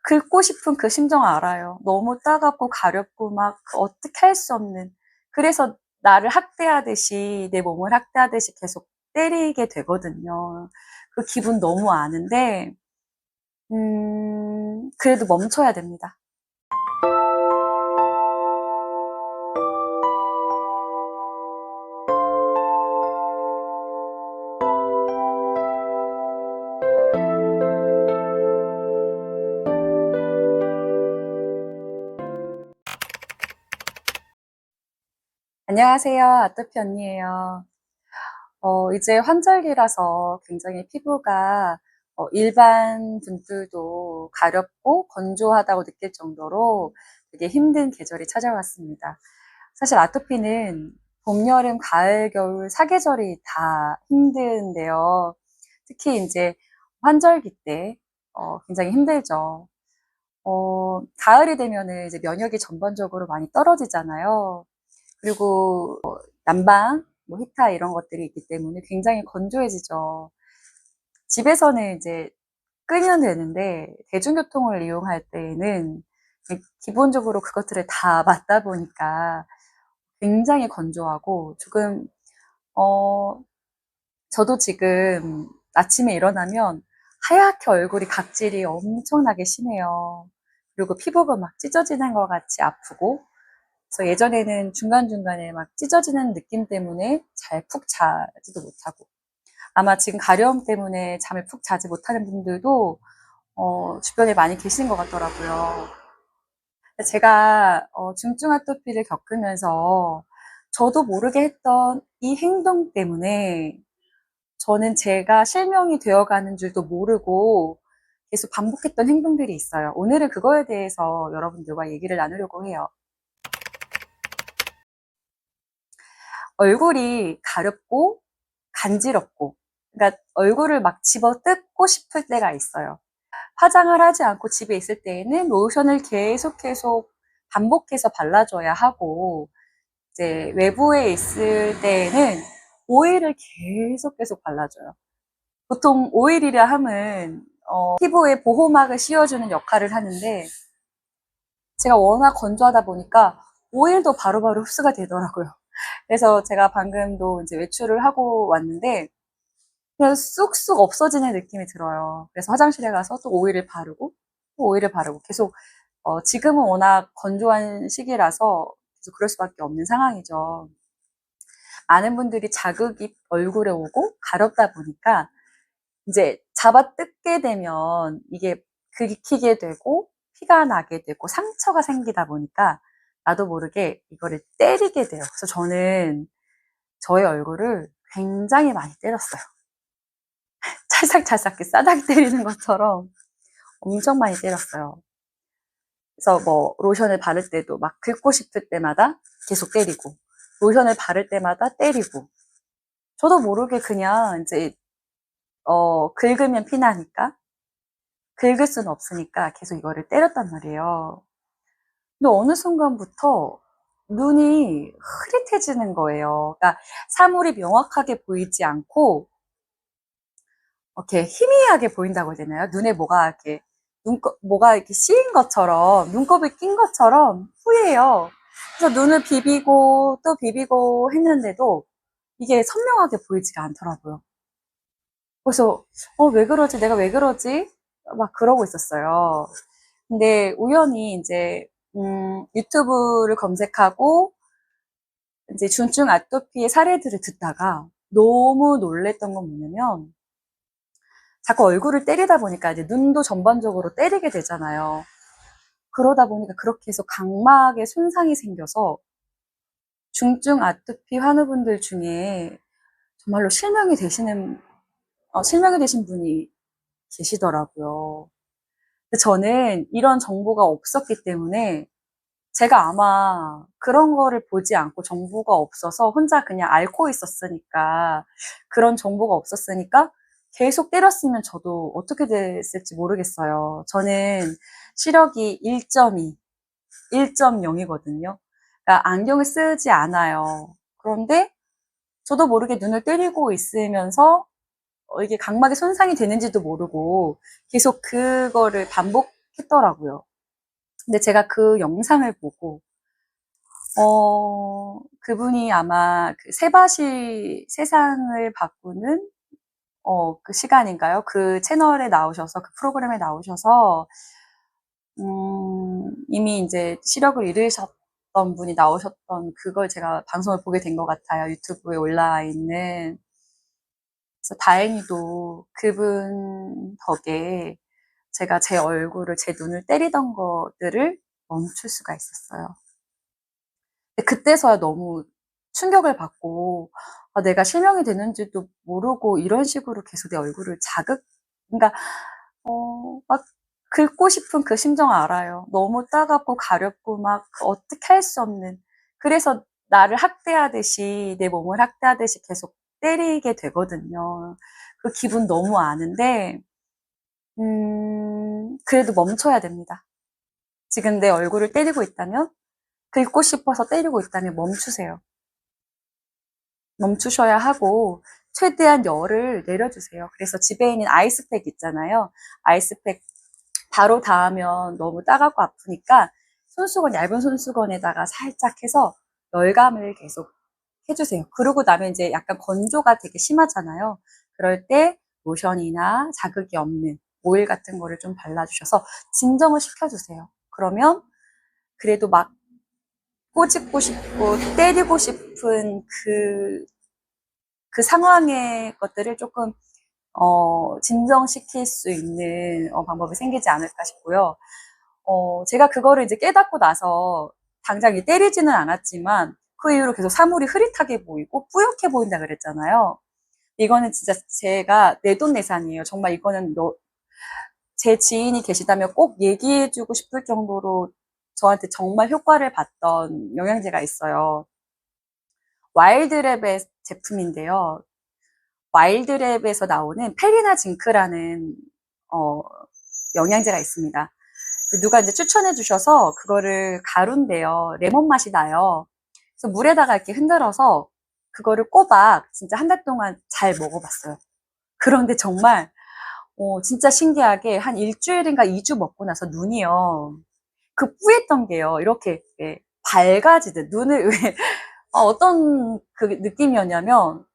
긁고 싶은 그 심정 알아요. 너무 따갑고 가렵고 막 어떻게 할 수 없는. 그래서 나를 학대하듯이, 내 몸을 학대하듯이 계속 때리게 되거든요. 그 기분 너무 아는데, 그래도 멈춰야 됩니다. 안녕하세요. 아토피 언니예요. 이제 환절기라서 굉장히 피부가 일반 분들도 가렵고 건조하다고 느낄 정도로 되게 힘든 계절이 찾아왔습니다. 사실 아토피는 봄, 여름, 가을, 겨울, 사계절이 다 힘든데요. 특히 이제 환절기 때 굉장히 힘들죠. 가을이 되면은 이제 면역이 전반적으로 많이 떨어지잖아요. 그리고 난방, 뭐 히타 이런 것들이 있기 때문에 굉장히 건조해지죠. 집에서는 이제 끄면 되는데 대중교통을 이용할 때에는 기본적으로 그것들을 다 맞다 보니까 굉장히 건조하고 조금 어 저도 지금 아침에 일어나면 하얗게 얼굴이 각질이 엄청나게 심해요. 그리고 피부가 막 찢어지는 것 같이 아프고 그래서 예전에는 중간중간에 막 찢어지는 느낌 때문에 잘 푹 자지도 못하고 아마 지금 가려움 때문에 잠을 푹 자지 못하는 분들도 주변에 많이 계시는 것 같더라고요. 제가 중증 아토피를 겪으면서 저도 모르게 했던 이 행동 때문에 저는 제가 실명이 되어가는 줄도 모르고 계속 반복했던 행동들이 있어요. 오늘은 그거에 대해서 여러분들과 얘기를 나누려고 해요. 얼굴이 가렵고 간지럽고, 그러니까 얼굴을 막 집어 뜯고 싶을 때가 있어요. 화장을 하지 않고 집에 있을 때에는 로션을 계속 반복해서 발라줘야 하고, 이제 외부에 있을 때에는 오일을 계속 발라줘요. 보통 오일이라 함은 피부에 보호막을 씌워주는 역할을 하는데 제가 워낙 건조하다 보니까 오일도 바로바로 흡수가 되더라고요. 그래서 제가 방금도 이제 외출을 하고 왔는데 그냥 쑥쑥 없어지는 느낌이 들어요. 그래서 화장실에 가서 또 오일을 바르고 또 오일을 바르고 계속 지금은 워낙 건조한 시기라서 계속 그럴 수밖에 없는 상황이죠. 많은 분들이 자극이 얼굴에 오고 가렵다 보니까 이제 잡아 뜯게 되면 이게 긁히게 되고 피가 나게 되고 상처가 생기다 보니까 나도 모르게 이거를 때리게 돼요. 그래서 저는 저의 얼굴을 굉장히 많이 때렸어요. 찰싹찰싹 싸다기 때리는 것처럼 엄청 많이 때렸어요. 그래서 뭐 로션을 바를 때도 막 긁고 싶을 때마다 계속 때리고 로션을 바를 때마다 때리고 저도 모르게 그냥 이제 긁으면 피나니까 긁을 수는 없으니까 계속 이거를 때렸단 말이에요. 근데 어느 순간부터 눈이 흐릿해지는 거예요. 그러니까 사물이 명확하게 보이지 않고 이렇게 희미하게 보인다고 해야 되나요? 눈에 뭐가 이렇게 뭐가 이렇게 씌인 것처럼 눈곱이 낀 것처럼 후해요. 그래서 눈을 비비고 또 비비고 했는데도 이게 선명하게 보이지가 않더라고요. 그래서 왜 그러지? 내가 왜 그러지? 막 그러고 있었어요. 근데 우연히 이제 유튜브를 검색하고 이제 중증 아토피의 사례들을 듣다가 너무 놀랬던 건 뭐냐면 자꾸 얼굴을 때리다 보니까 이제 눈도 전반적으로 때리게 되잖아요. 그러다 보니까 그렇게 해서 각막에 손상이 생겨서 중증 아토피 환우분들 중에 정말로 실명이 되신 분이 계시더라고요. 근데 저는 이런 정보가 없었기 때문에 제가 아마 그런 거를 보지 않고 정보가 없어서 혼자 그냥 앓고 있었으니까 그런 정보가 없었으니까 계속 때렸으면 저도 어떻게 됐을지 모르겠어요. 저는 시력이 1.2, 1.0이거든요. 그러니까 안경을 쓰지 않아요. 그런데 저도 모르게 눈을 때리고 있으면서 이게 각막에 손상이 되는지도 모르고 계속 그거를 반복해서 했더라고요. 근데 제가 그 영상을 보고 그분이 아마 그 세바시 세상을 바꾸는 그 시간인가요? 그 채널에 나오셔서 그 프로그램에 나오셔서 이미 이제 시력을 잃으셨던 분이 나오셨던 그걸 제가 방송을 보게 된 것 같아요. 유튜브에 올라와 있는. 그래서 다행히도 그분 덕에 제가 제 얼굴을, 제 눈을 때리던 것들을 멈출 수가 있었어요. 근데 그때서야 너무 충격을 받고, 내가 실명이 되는지도 모르고 이런 식으로 계속 내 얼굴을 그러니까, 막 긁고 싶은 그 심정 알아요. 너무 따갑고 가렵고 막 어떻게 할 수 없는. 그래서 나를 학대하듯이, 내 몸을 학대하듯이 계속 때리게 되거든요. 그 기분 너무 아는데, 그래도 멈춰야 됩니다. 지금 내 얼굴을 때리고 있다면, 긁고 싶어서 때리고 있다면 멈추세요. 멈추셔야 하고, 최대한 열을 내려주세요. 그래서 집에 있는 아이스팩 있잖아요. 아이스팩 바로 닿으면 너무 따갑고 아프니까 얇은 손수건에다가 살짝 해서 열감을 계속 해주세요. 그러고 나면 이제 약간 건조가 되게 심하잖아요. 그럴 때 로션이나 자극이 없는 오일 같은 거를 좀 발라주셔서 진정을 시켜주세요. 그러면 그래도 막 꼬집고 싶고 때리고 싶은 그 상황의 것들을 조금 진정시킬 수 있는 방법이 생기지 않을까 싶고요. 제가 그거를 이제 깨닫고 나서 당장 때리지는 않았지만 그 이후로 계속 사물이 흐릿하게 보이고 뿌옇게 보인다 그랬잖아요. 이거는 진짜 제가 내돈내산이에요. 정말 이거는 제 지인이 계시다면 꼭 얘기해주고 싶을 정도로 저한테 정말 효과를 봤던 영양제가 있어요. 와일드랩의 제품인데요. 와일드랩에서 나오는 페리나 징크라는 영양제가 있습니다. 누가 이제 추천해 주셔서 그거를 가루인데요. 레몬 맛이 나요. 그래서 물에다가 이렇게 흔들어서 그거를 꼬박 진짜 한 달 동안 잘 먹어봤어요. 그런데 정말 진짜 신기하게 한 일주일인가 2주 먹고 나서 눈이요. 그 뿌였던 게요. 이렇게 밝아지듯 눈을 왜 어떤 그 느낌이었냐면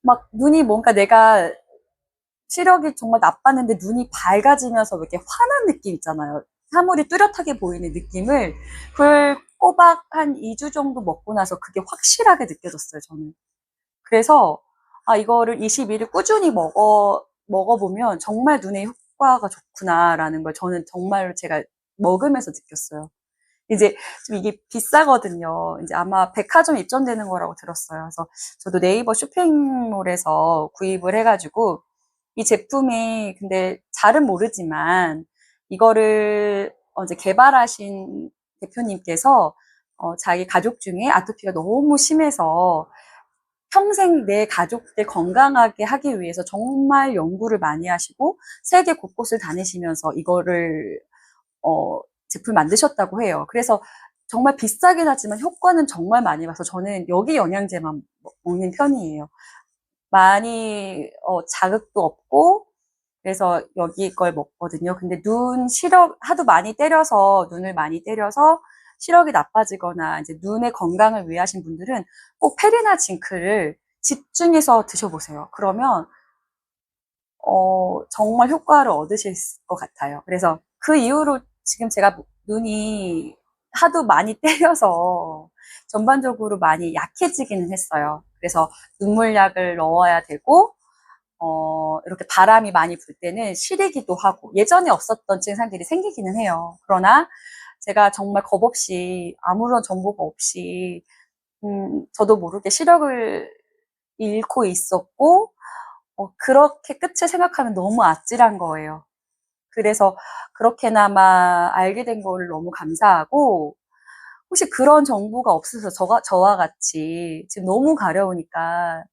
막 눈이 뭔가 내가 시력이 정말 나빴는데 눈이 밝아지면서 이렇게 환한 느낌 있잖아요. 사물이 뚜렷하게 보이는 느낌을 그걸 꼬박 한 2주 정도 먹고 나서 그게 확실하게 느껴졌어요, 저는. 그래서 이거를 21일 꾸준히 먹어보면 정말 눈에 효과가 좋구나라는 걸 저는 정말 제가 먹으면서 느꼈어요. 이제 좀 이게 비싸거든요. 이제 아마 백화점 입점되는 거라고 들었어요. 그래서 저도 네이버 쇼핑몰에서 구입을 해가지고 이 제품이 근데 잘은 모르지만 이거를 이제 개발하신 대표님께서 자기 가족 중에 아토피가 너무 심해서 평생 내 가족들 건강하게 하기 위해서 정말 연구를 많이 하시고 세계 곳곳을 다니시면서 이거를 제품 만드셨다고 해요. 그래서 정말 비싸긴 하지만 효과는 정말 많이 봐서 저는 여기 영양제만 먹는 편이에요. 많이 자극도 없고 그래서 여기 걸 먹거든요. 근데 시력 하도 많이 때려서 눈을 많이 때려서 시력이 나빠지거나 이제 눈의 건강을 위하신 분들은 꼭 페리나 징크를 집중해서 드셔보세요. 그러면 정말 효과를 얻으실 것 같아요. 그래서 그 이후로 지금 제가 눈이 하도 많이 때려서 전반적으로 많이 약해지기는 했어요. 그래서 눈물약을 넣어야 되고, 이렇게 바람이 많이 불 때는 시리기도 하고, 예전에 없었던 증상들이 생기기는 해요. 그러나 제가 정말 겁 없이, 아무런 정보가 없이, 저도 모르게 시력을 잃고 있었고, 그렇게 끝을 생각하면 너무 아찔한 거예요. 그래서 그렇게나마 알게 된 걸 너무 감사하고, 혹시 그런 정보가 없어서 저와 같이 지금 너무 가려우니까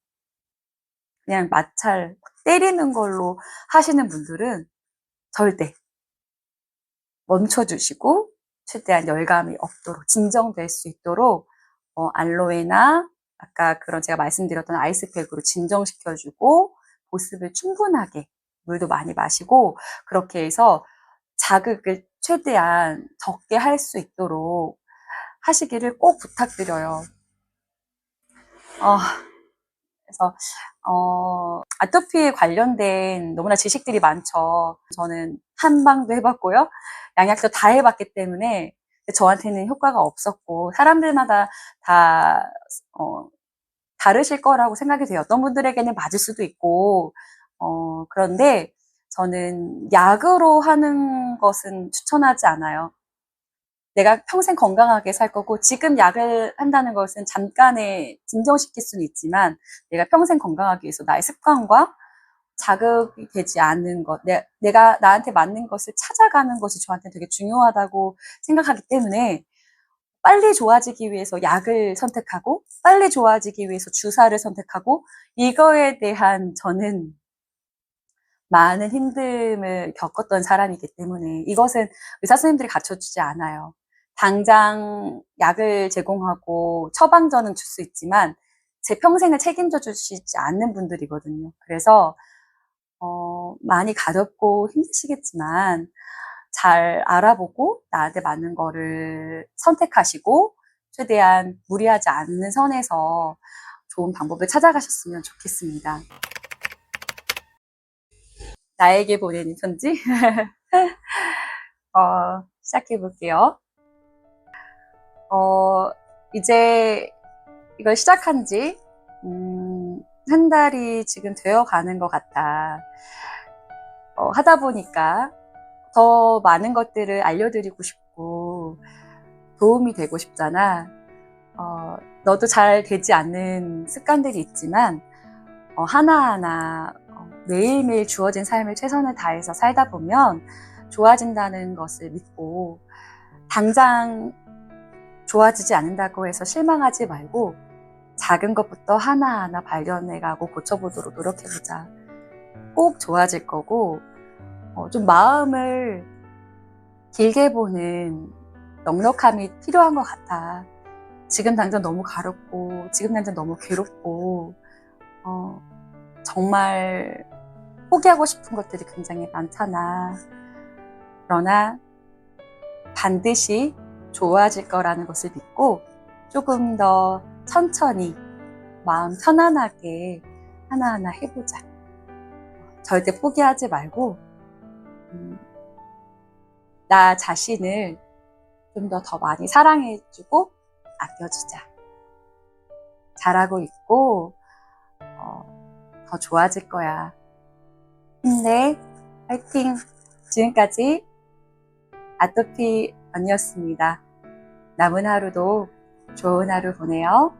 그냥 마찰 때리는 걸로 하시는 분들은 절대 멈춰주시고 최대한 열감이 없도록 진정될 수 있도록 알로에나 아까 그런 제가 말씀드렸던 아이스팩으로 진정시켜주고 보습을 충분하게 물도 많이 마시고 그렇게 해서 자극을 최대한 적게 할 수 있도록 하시기를 꼭 부탁드려요. 그래서 아토피에 관련된 너무나 지식들이 많죠. 저는 한방도 해봤고요. 양약도 다 해봤기 때문에 저한테는 효과가 없었고, 사람들마다 다 다르실 거라고 생각이 돼요. 어떤 분들에게는 맞을 수도 있고, 그런데 저는 약으로 하는 것은 추천하지 않아요. 내가 평생 건강하게 살 거고, 지금 약을 한다는 것은 잠깐에 진정시킬 수는 있지만, 내가 평생 건강하기 위해서 나의 습관과 자극이 되지 않는 것, 내가 나한테 맞는 것을 찾아가는 것이 저한테 되게 중요하다고 생각하기 때문에, 빨리 좋아지기 위해서 약을 선택하고, 빨리 좋아지기 위해서 주사를 선택하고, 이거에 대한 저는 많은 힘듦을 겪었던 사람이기 때문에 이것은 의사 선생님들이 가르쳐주지 않아요. 당장 약을 제공하고 처방전은 줄 수 있지만 제 평생을 책임져 주시지 않는 분들이거든요. 그래서 많이 가볍고 힘드시겠지만 잘 알아보고 나한테 맞는 거를 선택하시고 최대한 무리하지 않는 선에서 좋은 방법을 찾아가셨으면 좋겠습니다. 나에게 보내는 편지? 시작해 볼게요. 이제 이걸 시작한 지, 한 달이 지금 되어 가는 것 같아. 하다 보니까 더 많은 것들을 알려드리고 싶고, 도움이 되고 싶잖아. 너도 잘 되지 않는 습관들이 있지만, 하나하나 매일매일 주어진 삶을 최선을 다해서 살다 보면 좋아진다는 것을 믿고, 당장 좋아지지 않는다고 해서 실망하지 말고 작은 것부터 하나하나 발견해가고 고쳐보도록 노력해보자. 꼭 좋아질 거고, 좀 마음을 길게 보는 넉넉함이 필요한 것 같아. 지금 당장 너무 가렵고, 지금 당장 너무 괴롭고, 정말 포기하고 싶은 것들이 굉장히 많잖아. 그러나 반드시 좋아질 거라는 것을 믿고 조금 더 천천히 마음 편안하게 하나하나 해보자. 절대 포기하지 말고 나 자신을 좀 더 많이 사랑해주고 아껴주자. 잘하고 있고 더 좋아질 거야. 힘내. 파이팅. 지금까지 아토피 언니였습니다. 남은 하루도 좋은 하루 보내요.